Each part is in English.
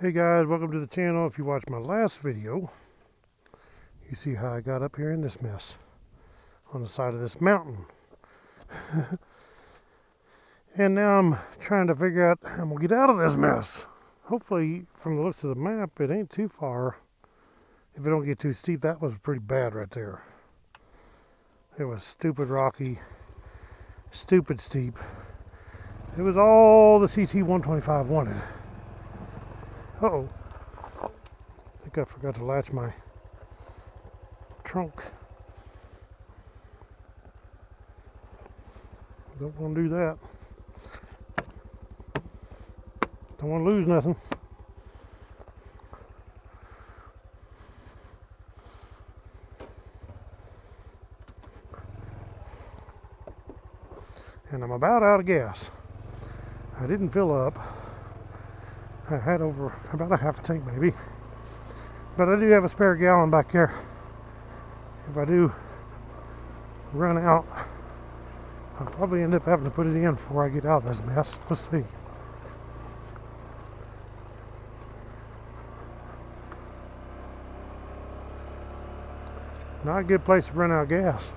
Hey guys, welcome to the channel. If you watched my last video, you see how I got up here in this mess on the side of this mountain. And now I'm trying to figure out how I'm going to get out of this mess. Hopefully, from the looks of the map, it ain't too far. If it don't get too steep, that was pretty bad right there. It was stupid rocky, stupid steep. It was all the CT-125 wanted. Uh-oh. I think I forgot to latch my trunk. Don't want to do that. Don't want to lose nothing. And I'm about out of gas. I didn't fill up. I had over about a half a tank maybe. But I do have a spare gallon back there. If I do run out, I'll probably end up having to put it in before I get out of this mess. Let's see. Not a good place to run out of gas.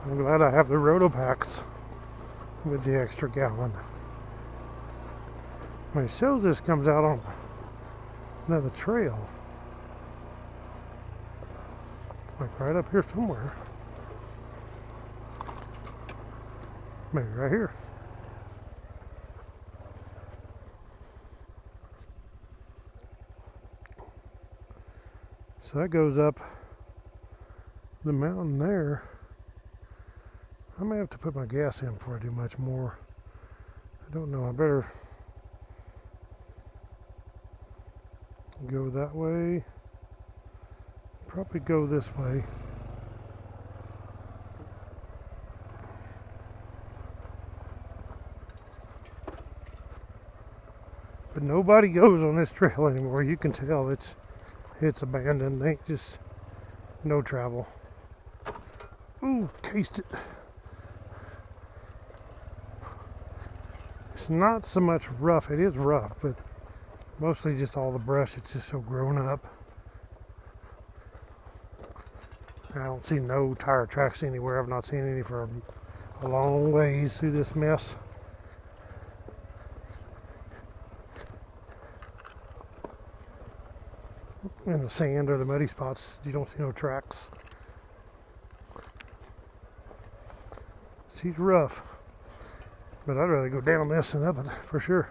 I'm glad I have the roto packs with the extra gallon. When it shows this comes out on another trail. Like right up here somewhere. Maybe right here. So that goes up the mountain there. I may have to put my gas in before I do much more. I don't know. I better go that way. Probably go this way. But nobody goes on this trail anymore. You can tell it's abandoned. Ain't just no travel. Ooh, cased it. It's not so much rough. It is rough, but mostly just all the brush. It's just so grown up. I don't see no tire tracks anywhere. I've not seen any for a long ways through this mess. In the sand or the muddy spots, you don't see no tracks. She's rough, but I'd rather go down this than up it for sure.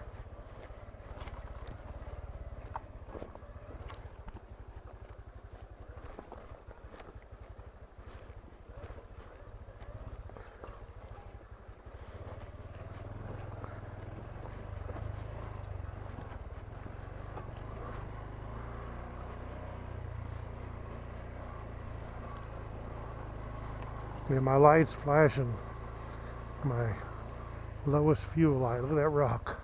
Yeah, my light's flashing. My lowest fuel light. Look at that rock.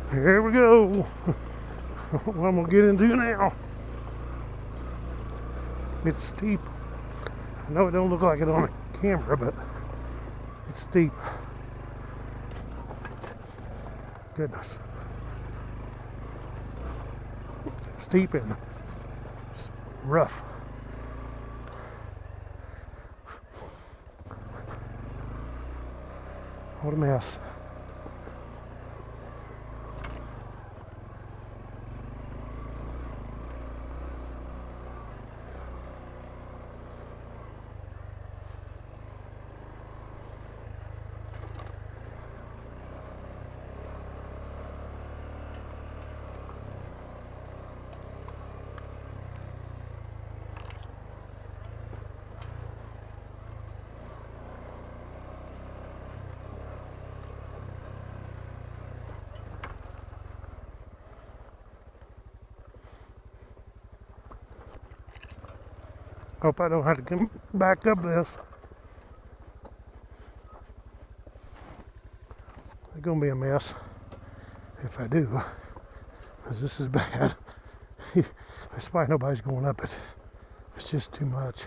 Here we go. What I'm gonna get into now. It's steep. I know it don't look like it on the camera, but it's steep. Goodness. Steep and rough. What a mess. Hope I don't have to come back up this. I going to be a mess if I do, because this is bad. Despite nobody's going up it, it's just too much.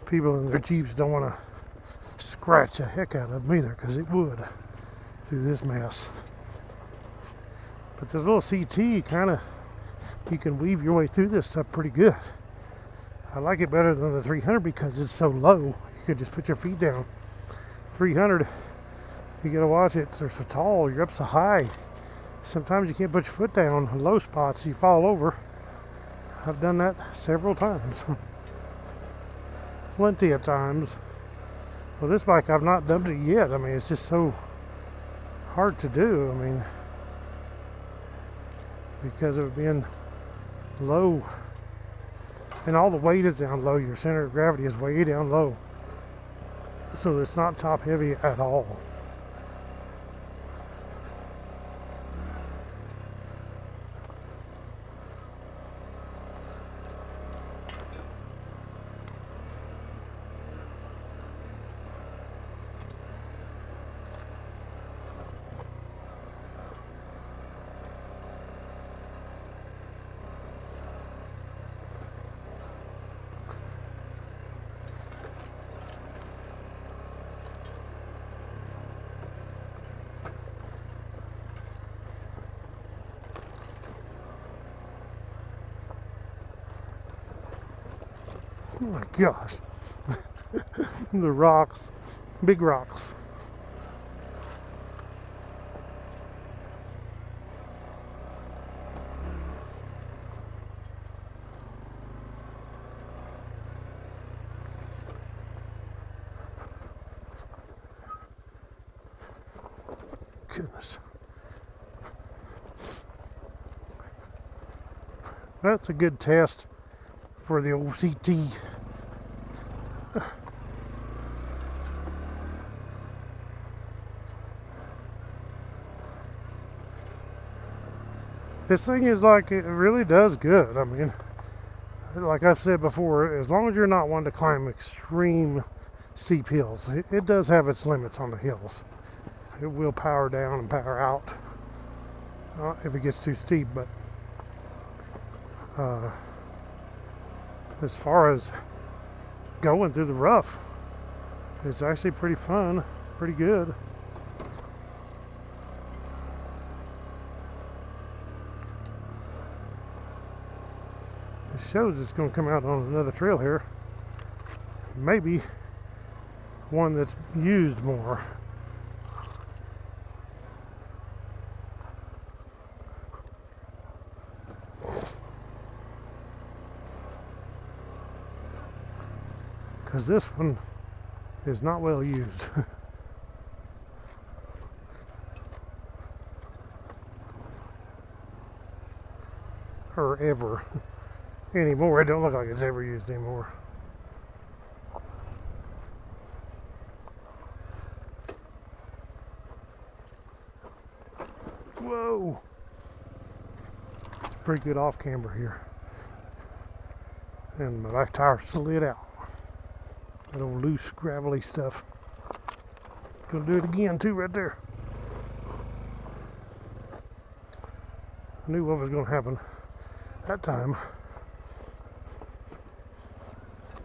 People in their Jeeps don't want to scratch the heck out of them either, because it would through this mess. But this little CT kind of, you can weave your way through this stuff pretty good. I like it better than the 300 because it's so low. You could just put your feet down. 300, you gotta watch it. They're so tall, you're up so high. Sometimes you can't put your foot down. In low spots, you fall over. I've done that several times. Plenty of times. Well, this bike, I've not dumped it yet. I mean, it's just so hard to do. I mean, because of it being low. And all the weight is down low. Your center of gravity is way down low. So it's not top heavy at all. Oh my gosh. The rocks, big rocks. Goodness. That's a good test for the old CT. This thing is like, it really does good. I mean, like I've said before, as long as you're not one to climb extreme steep hills, it does have its limits on the hills. It will power down and power out if it gets too steep, but as far as going through the rough, it's actually pretty fun, pretty good. It shows it's going to come out on another trail here, maybe one that's used more. Because this one is not well used. Or ever. Anymore. It don't look like it's ever used anymore. Whoa! It's pretty good off camber here. And my back tire slid out. That old loose gravelly stuff. Gonna do it again too right there. I knew what was gonna happen that time.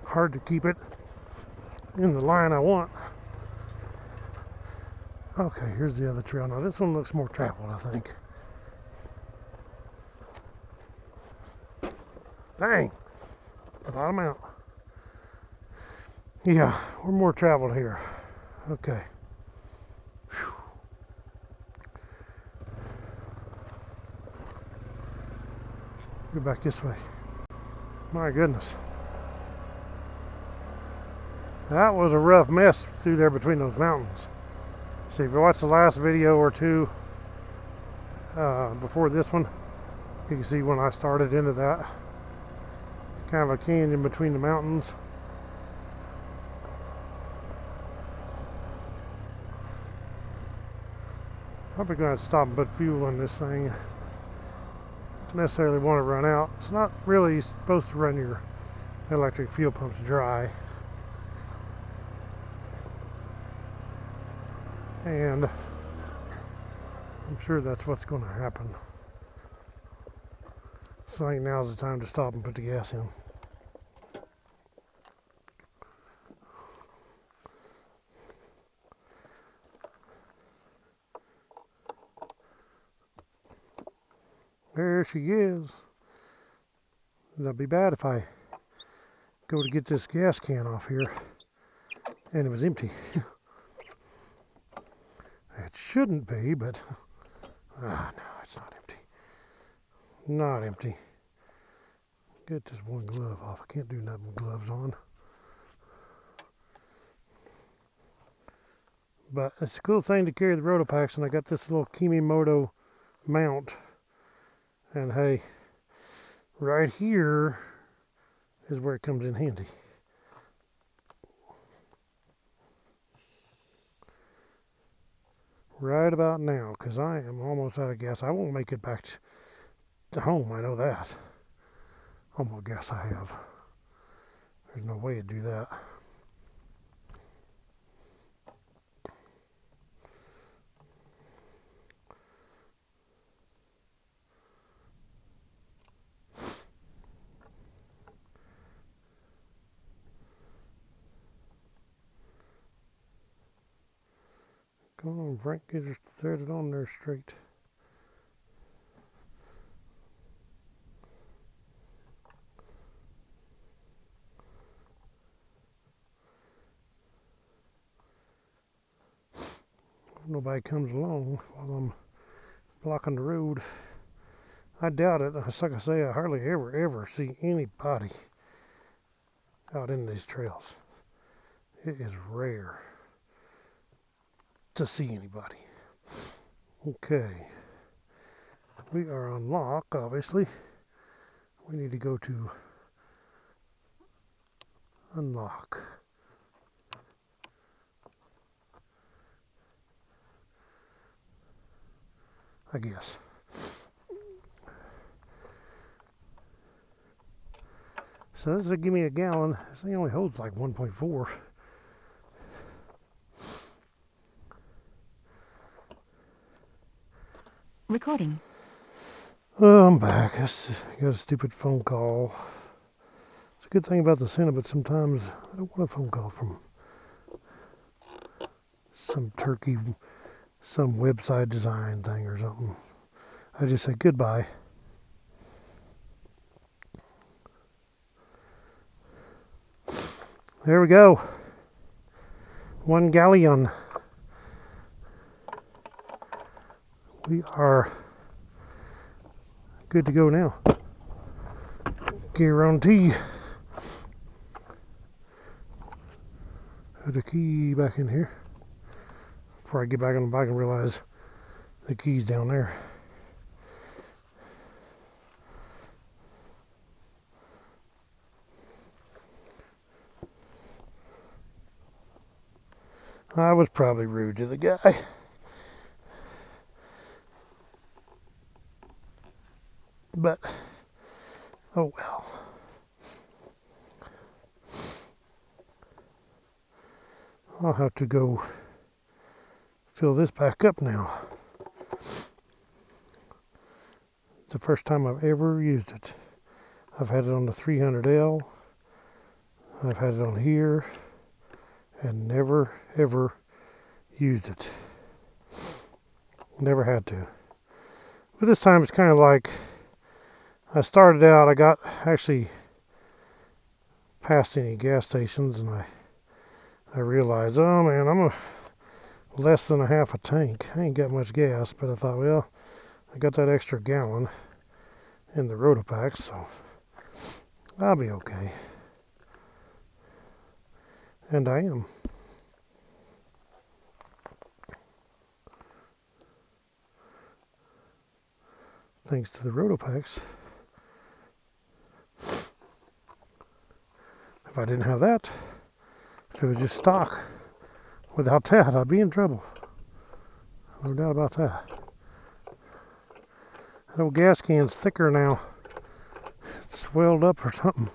Hard to keep it in the line I want. Okay, here's the other trail. Now this one looks more traveled, I think. Dang! Bottom out. Yeah, we're more traveled here. Okay. Whew. Go back this way. My goodness. That was a rough mess through there between those mountains. See, if you watch the last video or two before this one, you can see when I started into that. Kind of a canyon between the mountains. Probably going to stop and put fuel in this thing. Don't necessarily want to run out. It's not really supposed to run your electric fuel pumps dry. And I'm sure that's what's going to happen. So I think now's the time to stop and put the gas in. There she is. That'd be bad if I go to get this gas can off here and it was empty. It shouldn't be, but no, it's not empty. Not empty. Get this one glove off. I can't do nothing with gloves on. But it's a cool thing to carry the Rotopacks, and I got this little Kimimoto mount. And hey, right here is where it comes in handy. Right about now, because I am almost out of gas. I won't make it back to home, I know that. How much gas I have. There's no way to do that. Come on, Frank, get her threaded on there straight. If nobody comes along while I'm blocking the road. I doubt it. Like I say, I hardly ever see anybody out in these trails. It is rare to see anybody. Okay. We are on lock, obviously. We need to go to unlock. I guess. So this will give me a gallon. This thing only holds like 1.4. Recording. Oh, I'm back. I got a stupid phone call. It's a good thing about the Santa, but sometimes I don't want a phone call from some turkey, some website design thing or something. I just say goodbye. There we go. 1 gallon. We are good to go now. Guarantee. Put the key back in here before I get back on the bike and realize the key's down there. I was probably rude to the guy. But, oh well. I'll have to go fill this back up now. It's the first time I've ever used it. I've had it on the 300L. I've had it on here. And never, ever used it. Never had to. But this time it's kind of like, I started out, I got actually past any gas stations, and I realized, oh man, I'm less than a half a tank. I ain't got much gas, but I thought, well, I got that extra gallon in the Rotopack, so I'll be okay. And I am. Thanks to the Rotopacks. If I didn't have that, if it was just stock, without that, I'd be in trouble. No doubt about that. That old gas can's thicker now. It's swelled up or something.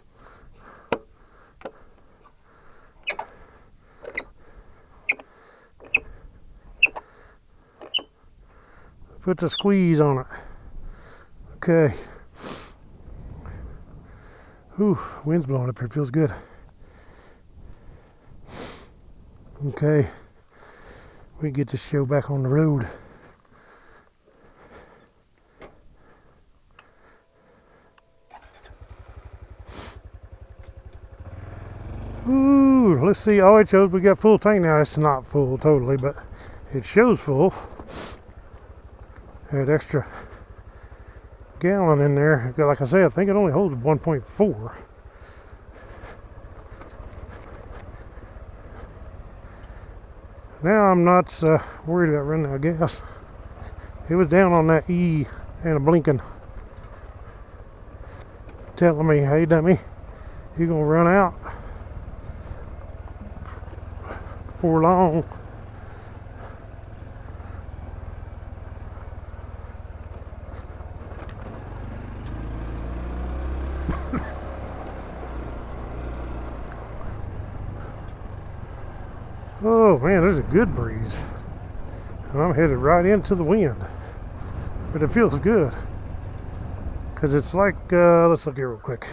Puts a squeeze on it. Okay. Whew, wind's blowing up here, feels good. Okay. We get this show back on the road. Ooh, let's see. Oh, it shows we got full tank now. It's not full totally, but it shows full. Had extra gallon in there. Like I said, I think it only holds 1.4. Now I'm not worried about running out of gas. It was down on that E and a blinking, telling me, hey dummy, you're gonna run out for long. Oh man, there's a good breeze. And I'm headed right into the wind. But it feels good. Because it's like, let's look here real quick.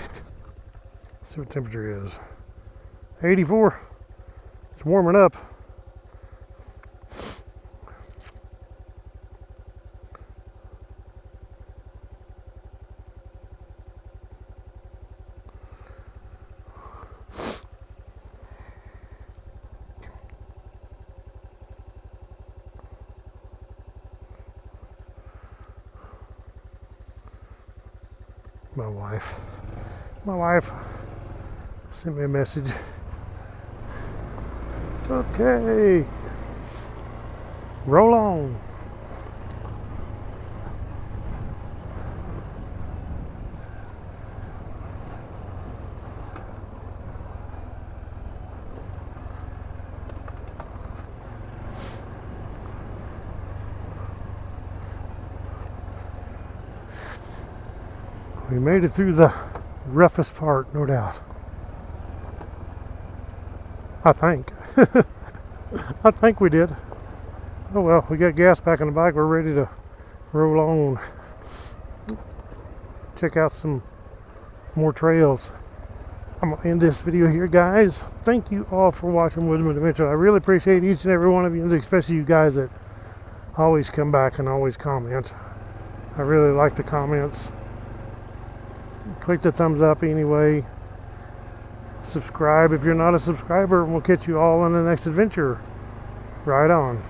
See what temperature is. 84. It's warming up. My wife sent me a message. Okay, roll on. We made it through the roughest part, no doubt. I think. I think we did. Oh well, we got gas back in the bike. We're ready to roll on. Check out some more trails. I'm going to end this video here, guys. Thank you all for watching Woodsman Adventures. I really appreciate each and every one of you, especially you guys that always come back and always comment. I really like the comments. Click the thumbs up anyway. Subscribe if you're not a subscriber, and we'll catch you all on the next adventure. Right on.